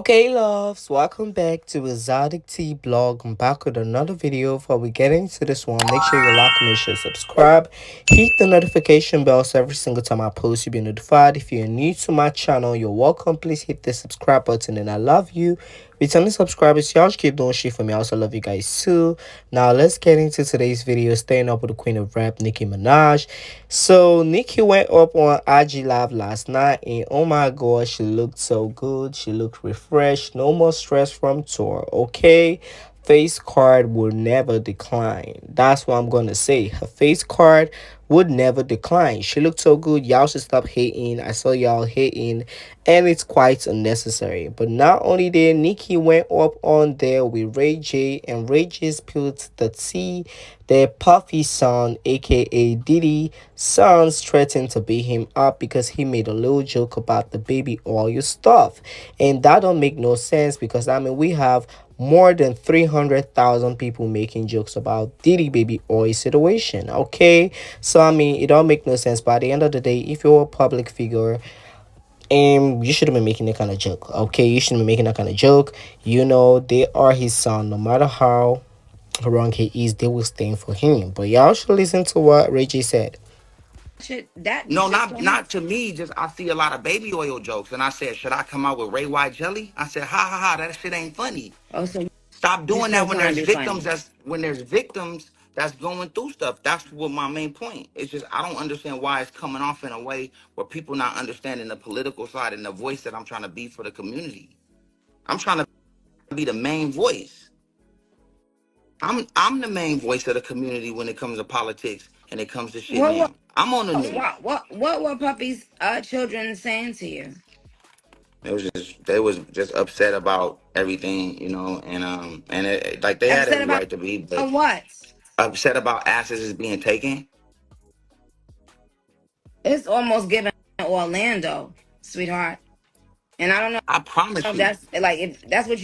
Okay, loves, welcome back to Exoticteablog. I'm back with another video. Before we get into this one, make sure you like, comment, share, subscribe, hit the notification bell so every single time I post you'll be notified. If you're new to my channel, you're welcome. Please hit the subscribe button, and I love you. Returning subscribers, y'all keep doing shit for me. I also love you guys too. Now let's get into today's video. Staying up with the queen of rap, Nicki Minaj. So Nicki went up on IG Live last night, and oh my god, she looked so good. She looked refreshed. No more stress from tour. Okay, face card will never decline. That's what I'm gonna say. Her face card would never decline. She looked so good. Y'all should stop hating. I saw y'all hating, and it's quite unnecessary. But not only did Nicki went up on there with Ray J, and Ray J spilled the tea. Their Puffy son, aka Diddy, sons threatened to beat him up because he made a little joke about the baby oil stuff. And that don't make no sense because I mean we have more than 300,000 people making jokes about Diddy baby oil situation. Okay, so I mean it don't make no sense. But at the end of the day, if you're a public figure, and you shouldn't be making that kind of joke. Okay, you shouldn't be making that kind of joke. You know they are his son. No matter how wrong he is, they will stand for him. But y'all should listen to what Reggie said. No, not to me. Just I see a lot of baby oil jokes, and I said, should I come out with Ray White jelly? I said, ha ha ha, that shit ain't funny. Oh, so Stop you're doing still that when trying there's to be victims. funny. That's that's going through stuff. That's what my main point. It's just I don't understand why it's coming off in a way where people not understanding the political side and the voice that I'm trying to be for the community. I'm trying to be the main voice. I'm the main voice of the community when it comes to politics and it comes to shit, What man. I'm on the news. what were Puppy's children saying to you? They was just upset about everything, and like they had Upset every about right to be, but what? upset about asses is being taken. It's almost giving Orlando, sweetheart. And I don't know I promise if you. that's like if that's what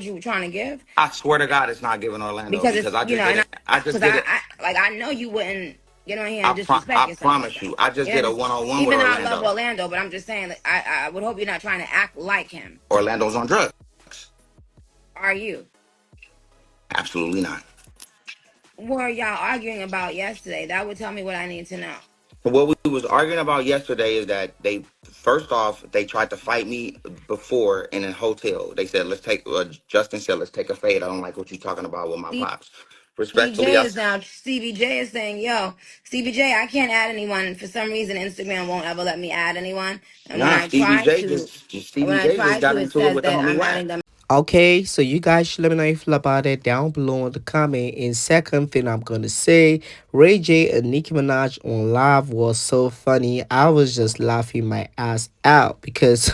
you were trying to give, I swear to God, it's not giving Orlando because because it's I just did and it. I just because did it. I know you wouldn't get on here and disrespect I yourself like promise that. you. I just You did a understand? one-on-one with Even though I love Orlando. Orlando, but I'm just saying, like, I would hope you're not trying to act like him. Orlando's on drugs. Are you? Absolutely not. What are y'all arguing about yesterday? That would tell me what I need to know. What we was arguing about yesterday is that they first off they tried to fight me before in a hotel. They said Justin said let's take a fade. I don't like what you're talking about with my pops. Respectfully, CBJ is now CBJ is saying, yo, CBJ, I can't add anyone. For some reason Instagram won't ever let me add anyone. And when nah, I Stevie try J to Stevie J just got it into it says with the that homie I'm adding Wack. them. Okay, so you guys should let me know how you feel about it down below in the comment. And second thing I'm gonna say, Ray J and Nicki Minaj on live was so funny. I was just laughing my ass out because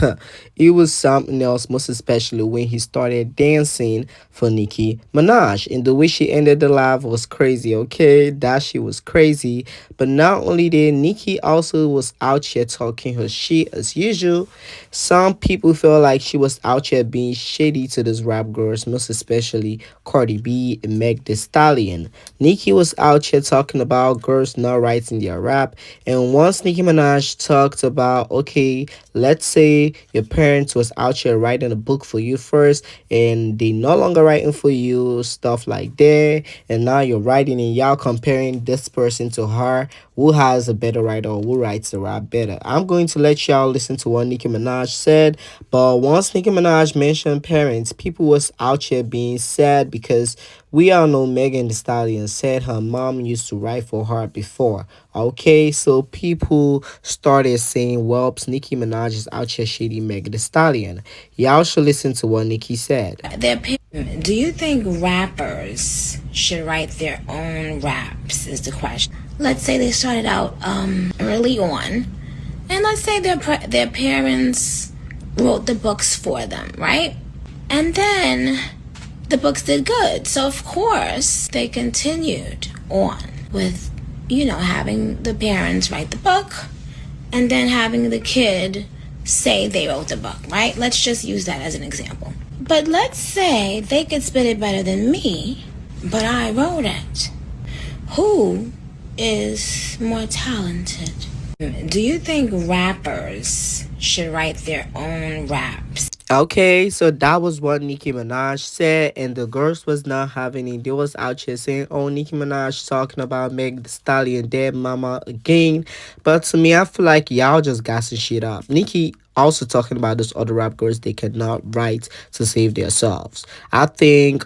it was something else, most especially when he started dancing for Nicki Minaj. And the way she ended the live was crazy, okay? That shit was crazy. But not only that, Nicki also was out here talking her shit as usual. Some people feel like she was out here being shady to these rap girls, most especially CardiB and Meg Thee Stallion. Nicki was out here talking about girls not writing their rap, and once Nicki Minaj talked about, okay, let's say your parents was out here writing a book for you first, and they no longer writing for you, stuff like that, and now you're writing and y'all comparing this person to her, who has a better writer or who writes the rap better. I'm going to let y'all listen to what Nicki Minaj said, but once Nicki Minaj mentioned parents, people was out here being sad because we all know Megan Thee Stallion said her mom used to write for her before. Okay, so people started saying, well, Nicki Minaj is out here shady Megan Thee Stallion. Y'all should listen to what Nicki said. Do you think rappers should write their own raps is the question. Let's say they started out early on, and let's say their parents wrote the books for them, right? And then the books did good. So of course they continued on with, having the parents write the book and then having the kid say they wrote the book, right? Let's just use that as an example. But let's say they could spit it better than me, but I wrote it. Who is more talented? Do you think rappers should write their own raps? Okay, so that was what Nicki Minaj said, and the girls was not having it. They was out here saying, "Oh, Nicki Minaj talking about Meg the Stallion dead mama again." But to me, I feel like y'all just gassing shit up. Nicki also talking about those other rap girls they cannot write to save themselves. I think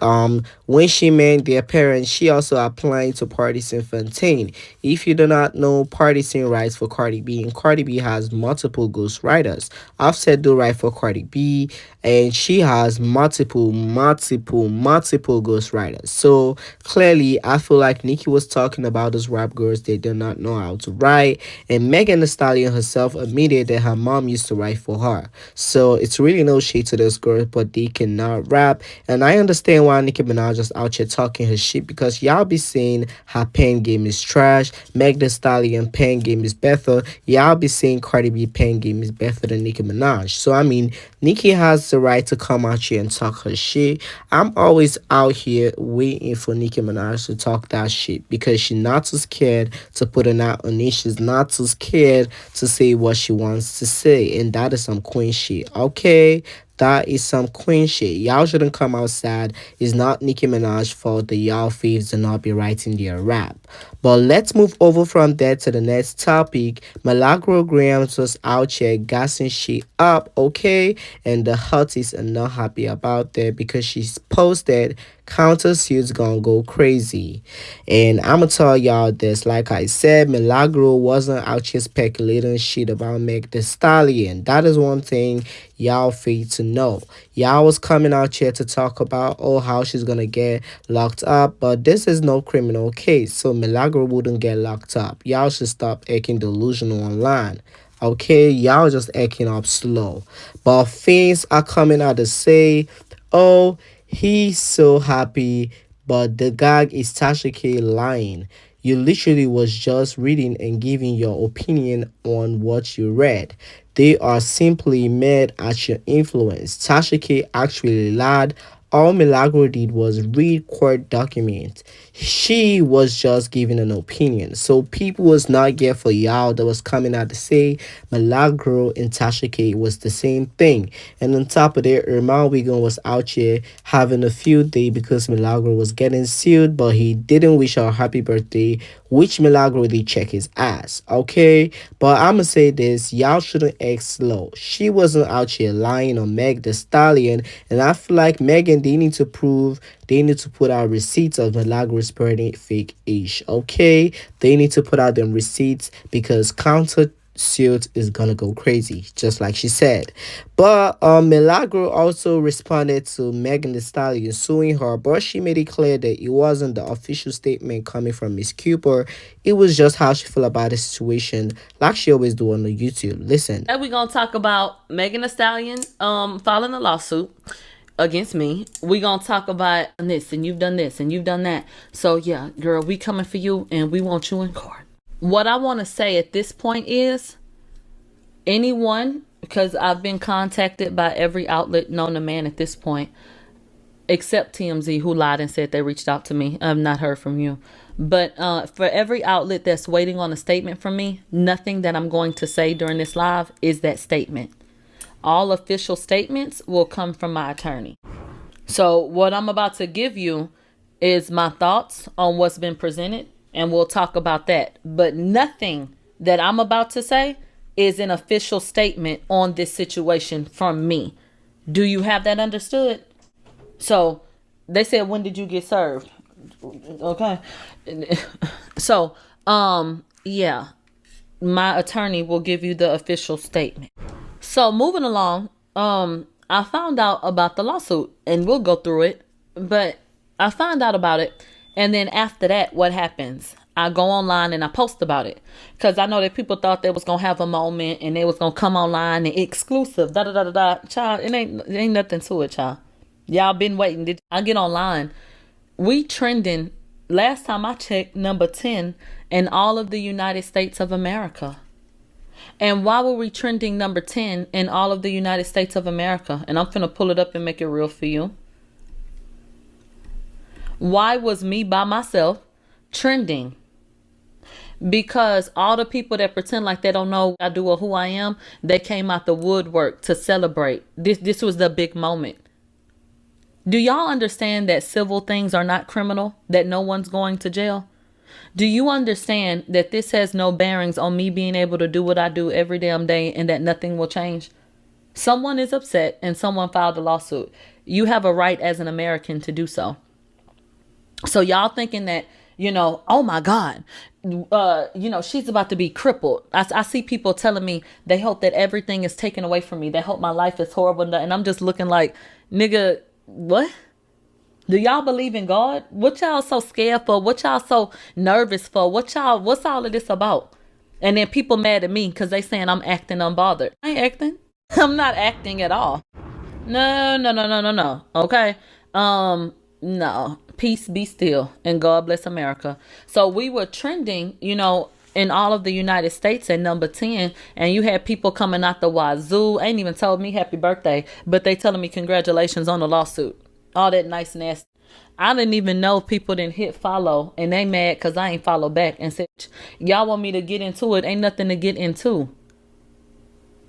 when she meant their parents, she also applying to Party Scene Fontaine. If you do not know, Party Scene writes for Cardi B, and Cardi B has multiple ghostwriters. Offset do write for Cardi B, and she has multiple ghostwriters. So clearly, I feel like Nicki was talking about those rap girls they do not know how to write, and Megan Thee Stallion herself admitted that her mom used to write for her. So it's really no shade to those girls, but they cannot rap. And I understand why Nicki Minaj is out here talking her shit, because y'all be saying her pen game is trash, Meg Thee Stallion pen game is better. Y'all be saying Cardi B pen game is better than Nicki Minaj. So I mean, Nicki has the right to come out here and talk her shit. I'm always out here waiting for Nicki Minaj to talk that shit, because she's not too scared to put an out on it. She's not too scared to say what she wants to say, and that is some queen shit. Okay, that is some queen shit. Y'all shouldn't come outside. It's not Nicki Minaj's fault that y'all faves do not be writing their rap. But let's move over from there to the next topic. Milagro Grams was out here gassing shit up, okay? And the hotties are not happy about that, because she's posted countersuits gonna go crazy. And I'ma tell y'all this, like I said, Milagro wasn't out here speculating shit about Meg the Stallion. That is one thing y'all need to know. Y'all was coming out here to talk about, oh, how she's gonna get locked up, but this is no criminal case, so Milagro wouldn't get locked up. Y'all should stop acting delusional online. Okay, y'all just acting up slow. But things are coming out to say, oh, he's so happy, but the gag is Tasha K lying. You literally was just reading and giving your opinion on what you read. They are simply mad at your influence. Tasha K actually lied. All Milagro did was read court documents. She was just giving an opinion. So people was not here for y'all that was coming out to say Milagro and Tasha K was the same thing. And on top of that, Irma Wigan was out here having a field day because Milagro was getting sued, but he didn't wish her happy birthday, which Milagro did check his ass. Okay? But I'ma say this, y'all shouldn't act slow. She wasn't out here lying on Meg the Stallion, and I feel like Megan, they need to put out receipts of Milagro spreading fake ish. Okay? They need to put out them receipts, because counter suit is gonna go crazy, just like she said. But Milagro also responded to Megan Thee Stallion suing her, but she made it clear that it wasn't the official statement coming from Miss Cooper. It was just how she felt about the situation, like she always do on the YouTube. Listen. And we're gonna talk about Megan Thee Stallion filing a lawsuit against me. We're gonna talk about this, and you've done this, and you've done that. So yeah, girl, we coming for you, and we want you in court. What I want to say at this point is, anyone, because I've been contacted by every outlet known to man at this point, except TMZ, who lied and said they reached out to me. I've not heard from you. But for every outlet that's waiting on a statement from me, nothing that I'm going to say during this live is that statement. All official statements will come from my attorney. So what I'm about to give you is my thoughts on what's been presented, and we'll talk about that. But nothing that I'm about to say is an official statement on this situation from me. Do you have that understood? So they said, when did you get served? Okay. So, yeah, my attorney will give you the official statement. So moving along, I found out about the lawsuit, and we'll go through it, but I found out about it. And then after that, what happens? I go online and I post about it, because I know that people thought they was going to have a moment and they was going to come online and exclusive, Child, it ain't nothing to it, child. Y'all been waiting. I get online. We trending, last time I checked, number 10 in all of the United States of America. And why were we trending number 10 in all of the United States of America? And I'm finna pull it up and make it real for you. Why was me by myself trending? Because all the people that pretend like they don't know what I do or who I am, they came out the woodwork to celebrate. This was the big moment. Do y'all understand that civil things are not criminal? That no one's going to jail? Do you understand that this has no bearings on me being able to do what I do every damn day and that nothing will change? Someone is upset and someone filed a lawsuit. You have a right as an American to do so. So y'all thinking that, oh my God, she's about to be crippled. I see people telling me they hope that everything is taken away from me. They hope my life is horrible. And I'm just looking like, nigga, what? Do y'all believe in God? What y'all so scared for? What y'all so nervous for? What's all of this about? And then people mad at me because they saying I'm acting unbothered. I ain't acting. I'm not acting at all. No. Okay. No. Peace be still and God bless America. So we were trending, in all of the United States at number 10, and you had people coming out the wazoo. Ain't even told me happy birthday, but they telling me congratulations on the lawsuit. All that nice nasty. I didn't even know people didn't hit follow, and they mad because I ain't follow back and said, y'all want me to get into it? Ain't nothing to get into.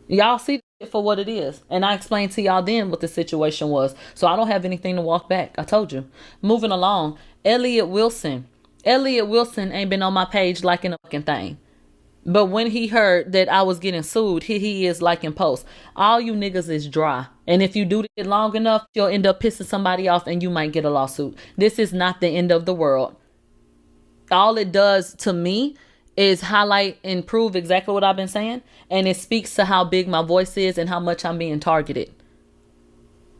Y'all see it for what it is. And I explained to y'all then what the situation was. So I don't have anything to walk back. I told you. Moving along. Elliot Wilson. Elliot Wilson ain't been on my page liking a fucking thing. But when he heard that I was getting sued, he is liking posts. All you niggas is dry. And if you do it long enough, you'll end up pissing somebody off and you might get a lawsuit. This is not the end of the world. All it does to me is highlight and prove exactly what I've been saying. And it speaks to how big my voice is and how much I'm being targeted.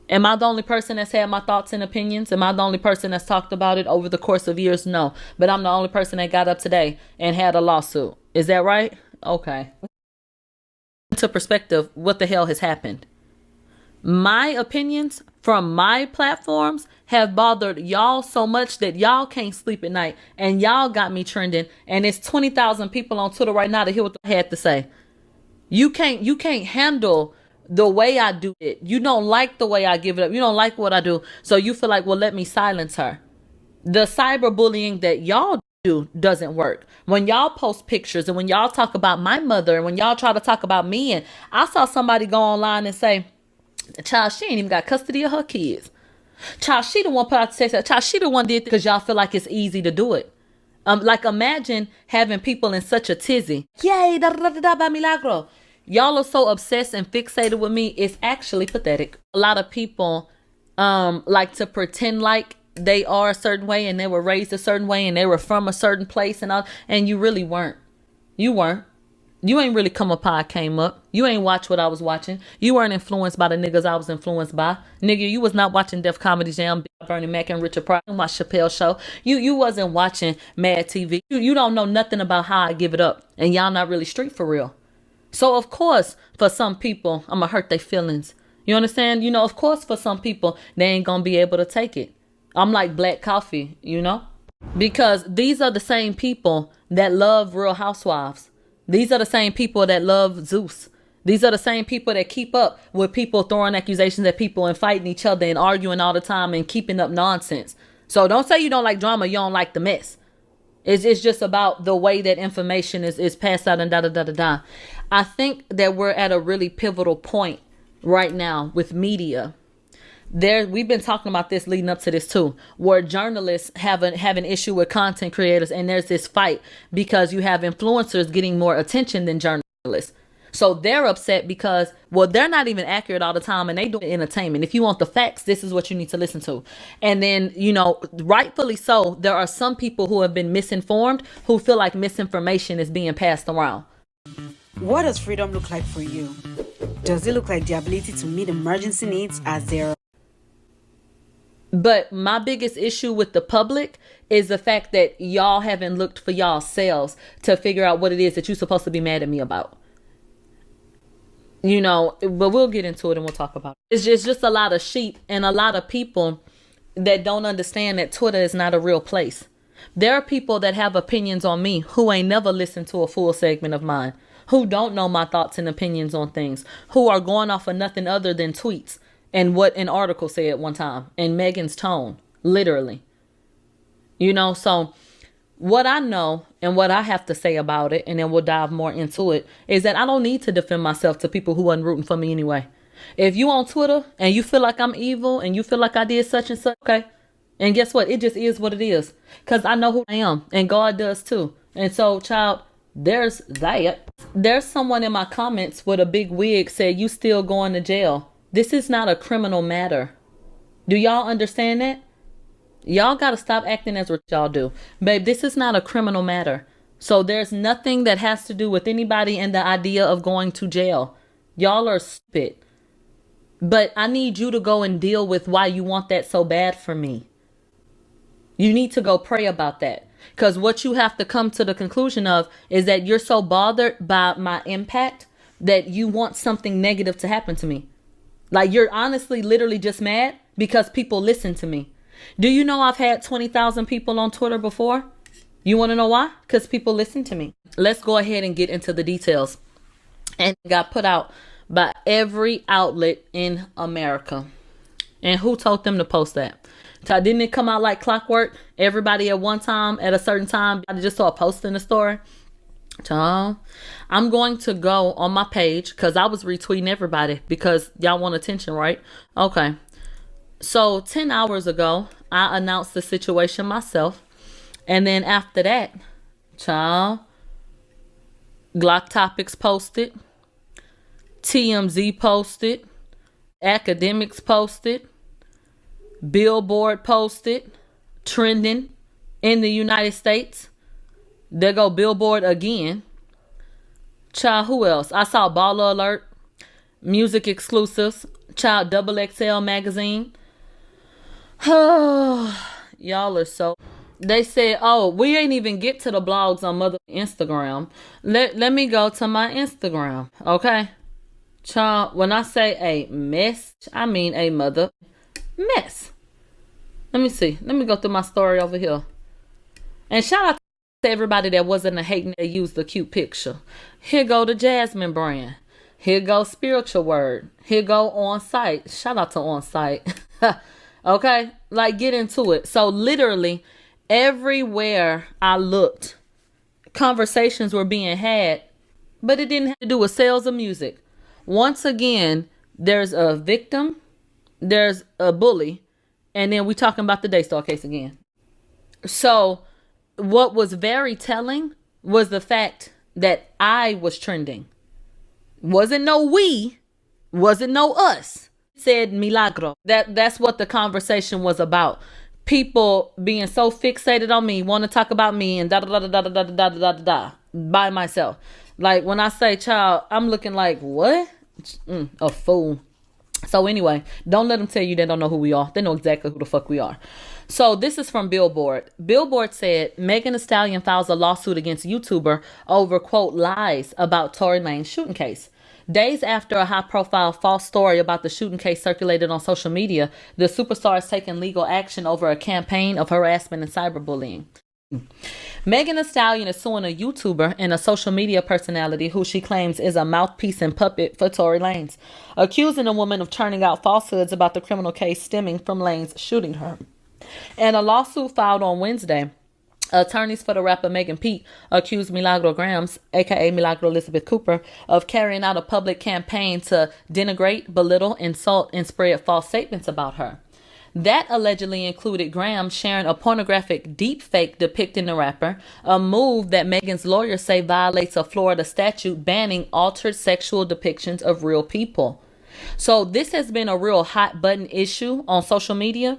Am I the only person that's had my thoughts and opinions? Am I the only person that's talked about it over the course of years? No. But I'm the only person that got up today and had a lawsuit. Is that right? Okay. To perspective, what the hell has happened? My opinions from my platforms have bothered y'all so much that y'all can't sleep at night, and y'all got me trending, and it's 20,000 people on Twitter right now to hear what I had to say. You can't handle the way I do it. You don't like the way I give it up. You don't like what I do. So you feel like, well, let me silence her. The cyberbullying that y'all do doesn't work. When y'all post pictures and when y'all talk about my mother and when y'all try to talk about me, and I saw somebody go online and say, child, she ain't even got custody of her kids. Child, she the one put out the text. Child, she the one did because y'all feel like it's easy to do it. Like imagine having people in such a tizzy. Yay, da da da da by Milagro. Y'all are so obsessed and fixated with me. It's actually pathetic. A lot of people like to pretend like they are a certain way and they were raised a certain way and they were from a certain place and all, and you really weren't. You weren't. You ain't really come up how I came up. You ain't watch what I was watching. You weren't influenced by the niggas I was influenced by. Nigga, you was not watching Def Comedy Jam, Bernie Mac and Richard Pryor, my Chappelle Show. You wasn't watching Mad TV. You don't know nothing about how I give it up. And y'all not really street for real. So of course, for some people, I'ma hurt their feelings. You understand? Of course for some people, they ain't gonna be able to take it. I'm like black coffee, Because these are the same people that love Real Housewives. These are the same people that love Zeus. These are the same people that keep up with people throwing accusations at people and fighting each other and arguing all the time and keeping up nonsense. So don't say you don't like drama, you don't like the mess. It's just about the way that information is passed out and da-da-da-da-da. I think that we're at a really pivotal point right now with media. We've been talking about this leading up to this too, where journalists have an issue with content creators, and there's this fight because you have influencers getting more attention than journalists. So they're upset because, well, they're not even accurate all the time and they do entertainment. If you want the facts, this is what you need to listen to. And then, rightfully so, there are some people who have been misinformed who feel like misinformation is being passed around. What does freedom look like for you? Does it look like the ability to meet emergency needs as they're... But my biggest issue with the public is the fact that y'all haven't looked for y'all selves to figure out what it is that you're supposed to be mad at me about. But we'll get into it and we'll talk about it. It's just a lot of sheep and a lot of people that don't understand that Twitter is not a real place. There are people that have opinions on me who ain't never listened to a full segment of mine, who don't know my thoughts and opinions on things, who are going off of nothing other than tweets and what an article said one time and Megan's tone, literally. So What I know and what I have to say about it, and then we'll dive more into it, is that I don't need to defend myself to people who wasn't rooting for me anyway. If you on Twitter and you feel like I'm evil and you feel like I did such and such, okay. And guess what? It just is what it is. Because I know who I am. And God does too. And so, child, there's that. There's someone in my comments with a big wig said, you still going to jail. This is not a criminal matter. Do y'all understand that? Y'all got to stop acting as what y'all do. Babe, this is not a criminal matter. So there's nothing that has to do with anybody and the idea of going to jail. Y'all are stupid. But I need you to go and deal with why you want that so bad for me. You need to go pray about that. Because what you have to come to the conclusion of is that you're so bothered by my impact that you want something negative to happen to me. Like, you're honestly literally just mad because people listen to me. Do you know I've had 20,000 people on Twitter before? You want to know why? Because people listen to me. Let's go ahead and get into the details. And it got put out by every outlet in America. And who told them to post that? Didn't it come out like clockwork? Everybody at one time, at a certain time, I just saw posting the story. I'm going to go on my page because I was retweeting everybody because y'all want attention, right? Okay. So 10 hours ago, I announced the situation myself. And then after that, Glock Topics posted, TMZ posted, Academics posted, Billboard posted, trending in the United States. There go Billboard again. Who else? I saw Baller Alert, Music Exclusives, Double XL Magazine. Y'all are so... They said, oh, we ain't even get to the blogs on mother Instagram. Let me go to my Instagram, okay? Child, when I say a mess, I mean a mother mess. Let me see. Let me go through my story over here. And shout out to everybody that wasn't a hating that used the cute picture. Here go the Jasmine brand. Here go Spiritual Word. Here go On Site. Shout out to On Site. Okay? Like, get into it. So literally, everywhere I looked, conversations were being had, but it didn't have to do with sales of music. Once again, there's a victim, there's a bully, and then we talking about the Daystar case again. So what was very telling was the fact that I was trending. Wasn't no we, wasn't no us. Said Milagro. That's what the conversation was about. People being so fixated on me, want to talk about me and da da da da da da da da da da by myself. Like, when I say child, I'm looking like, what? A fool. So anyway, don't let them tell you they don't know who we are. They know exactly who the fuck we are. So this is from Billboard. Billboard said Megan Thee Stallion files a lawsuit against YouTuber over, quote, lies about Tory Lanez shooting case. Days after a high-profile false story about the shooting case circulated on social media, the superstar is taking legal action over a campaign of harassment and cyberbullying. Megan Thee Stallion is suing a YouTuber and a social media personality who she claims is a mouthpiece and puppet for Tory Lanez, accusing the woman of churning out falsehoods about the criminal case stemming from Lanez shooting her. In a lawsuit filed on Wednesday, attorneys for the rapper Megan Pete accused Milagro Grams, aka Milagro Elizabeth Cooper, of carrying out a public campaign to denigrate, belittle, insult, and spread false statements about her. That allegedly included Graham sharing a pornographic deepfake depicting the rapper, a move that Megan's lawyers say violates a Florida statute banning altered sexual depictions of real people. So this has been a real hot button issue on social media,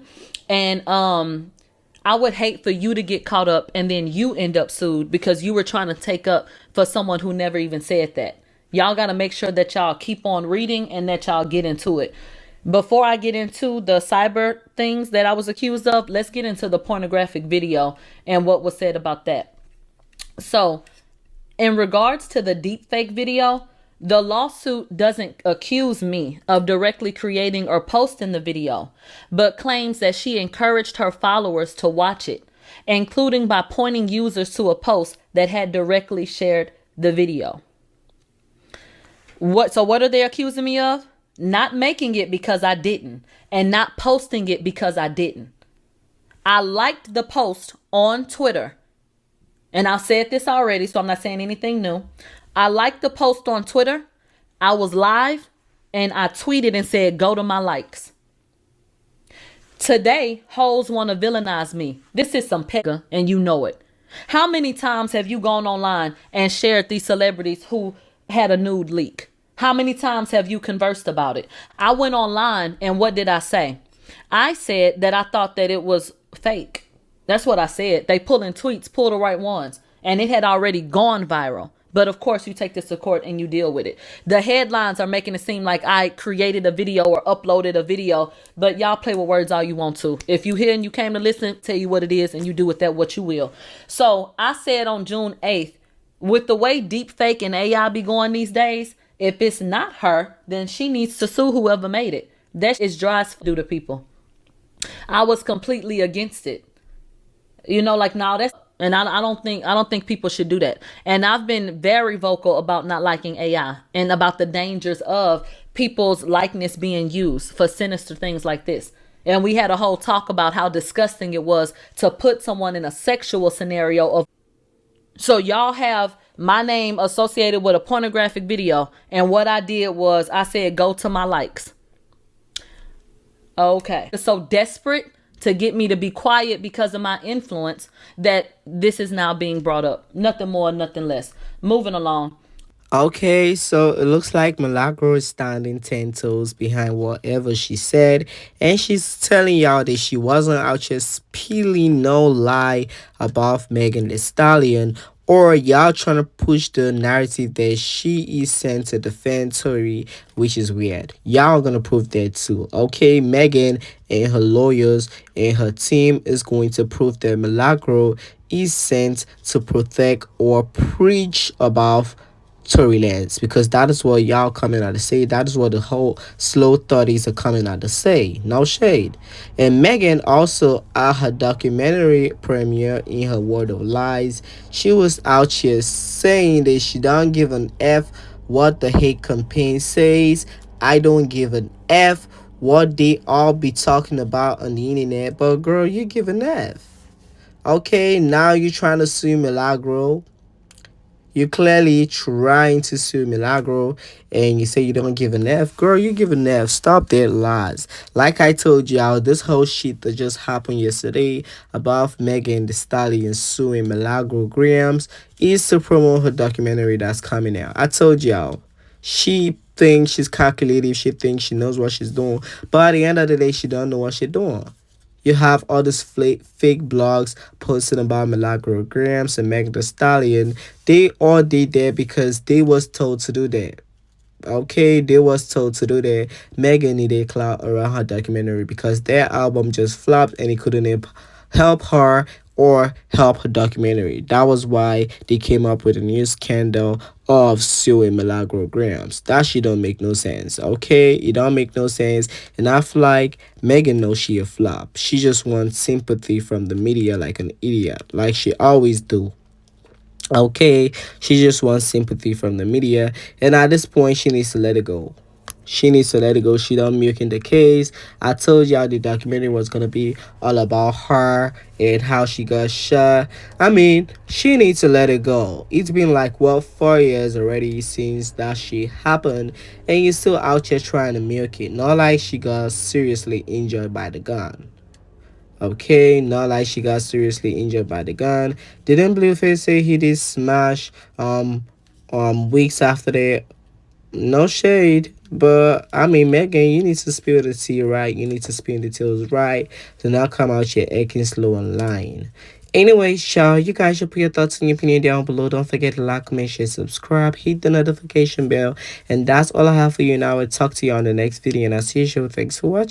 and I would hate for you to get caught up and then you end up sued because you were trying to take up for someone who never even said that. Y'all got to make sure that y'all keep on reading and that y'all get into it. Before I get into the cyber things that I was accused of, let's get into the pornographic video and what was said about that. So, in regards to the deepfake video, the lawsuit doesn't accuse me of directly creating or posting the video, but claims that she encouraged her followers to watch it, including by pointing users to a post that had directly shared the video. What are they accusing me of? Not making it because I didn't, and not posting it because I didn't. I liked the post on Twitter And I've said this already, so I'm not saying anything new. I liked the post on Twitter. I was live and I tweeted and said, go to my likes. Today, hoes want to villainize me. This is some pega, and you know it. How many times have you gone online and shared these celebrities who had a nude leak? How many times have you conversed about it? I went online and what did I say? I said that I thought that it was fake. That's what I said. They pull in tweets, pull the right ones. And it had already gone viral. But of course, you take this to court and you deal with it. The headlines are making it seem like I created a video or uploaded a video. But y'all play with words all you want to. If you hear and you came to listen, tell you what it is and you do with that what you will. So I said on June 8th, with the way deep fake and AI be going these days, if it's not her, then she needs to sue whoever made it. That is dry as do to people. I was completely against it. You know, like now that's, and I don't think people should do that. And I've been very vocal about not liking AI and about the dangers of people's likeness being used for sinister things like this. And we had a whole talk about how disgusting it was to put someone in a sexual scenario of. So y'all have my name associated with a pornographic video. And what I did was I said, go to my likes. Okay. It's so desperate to get me to be quiet because of my influence that this is now being brought up. Nothing more, nothing less. Moving along. Okay, so it looks like Milagro is standing 10 toes behind whatever she said, and she's telling y'all that she wasn't out just spilling no lie about Megan Thee Stallion, or y'all trying to push the narrative that she is sent to defend Tory, which is weird. Y'all gonna prove that too. Okay, Megan and her lawyers and her team is going to prove that Milagro is sent to protect or preach about Tory Lanez, because that is what y'all coming out to say. That is what the whole slow 30s are coming out to say. No shade. And Megan also at her documentary premiere in her World of Lies, she was out here saying that she don't give an F what the hate campaign says. I don't give an F what they all be talking about on the internet. But girl, you give an F. Okay, now you're trying to sue Milagro. You're clearly trying to sue Milagro and you say you don't give an F. Girl, you give an F. Stop that lies. Like I told y'all, this whole shit that just happened yesterday about Megan Thee Stallion suing Milagro Grams is to promote her documentary that's coming out. I told y'all, she thinks she's calculative. She thinks she knows what she's doing. But at the end of the day, she don't know what she's doing. You have all these fake blogs posting about Milagro Grams and Megan Thee Stallion. They all did that because they was told to do that. Okay, they was told to do that. Megan needed clout around her documentary because their album just flopped and it couldn't help her or help her documentary. That was why they came up with a new scandal of suing Milagro Grams. That shit don't make no sense. Okay, it don't make no sense. And I feel like Megan knows she a flop. She just wants sympathy from the media like an idiot, like she always do. Okay, she just wants sympathy from the media, and at this point she needs to let it go. She needs to let it go. She done milking the case. I told y'all the documentary was gonna be all about her and how she got shot. I mean, she needs to let it go. It's been like 4 years already since that shit happened, and you're still out here trying to milk it. Not like she got seriously injured by the gun. Okay, not like she got seriously injured by the gun. Didn't Blueface say he did smash weeks after that? No shade, but I mean, Megan, you need to spill the tea right. You need to spin the tails right. Do not come out here acting slow and lying. Anyways, y'all, you guys should put your thoughts and your opinion down below. Don't forget to like, comment, share, subscribe, hit the notification bell. And that's all I have for you now. I'll talk to you on the next video. And I'll see you. Thanks for watching.